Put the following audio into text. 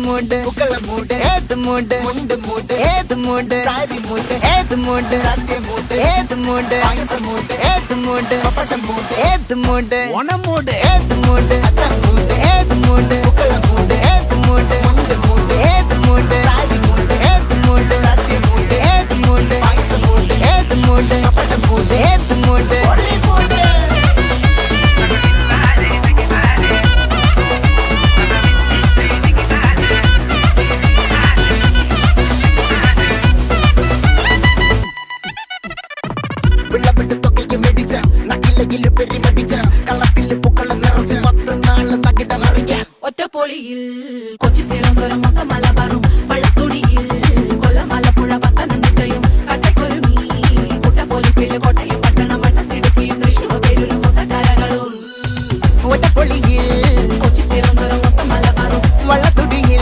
மூடு புக்கல மூடு ஏத்து மூடு முண்டு மூடு ஏத்து மூடு சாரி மூடு ஏத்து மூடு சத்திய மூடு ஏத்து மூடு பாயச மூடு ஏத்து மூடு பப்பட்ட மூடு ஏத்து மூடு ஒன மூடு ஏத்து மூடு அத்த மூடு ஏத்து மூடு புக்கல மூடு ஏத்து மூடு முண்டு மூடு ஏத்து மூடு சாரி மூடு ஏத்து மூடு சத்திய மூடு ஏத்து மூடு பாயச மூடு ஏத்து மூடு பப்பட்ட மூடு ஏத்து மூடு ஒளி மூடு വിളവിട്ട് തൊക്കയ്ക്ക് മെടിച്ച നക്കിലകില് പെരിമടിച്ച കളത്തില് പൂക്കള നിറച്ച് 10 നാള് നകിട മറിക്കാൻ ഒറ്റപ്പൊളിയിൽ കൊച്ചി തിരുവനന്തപുരം മൊത്തമല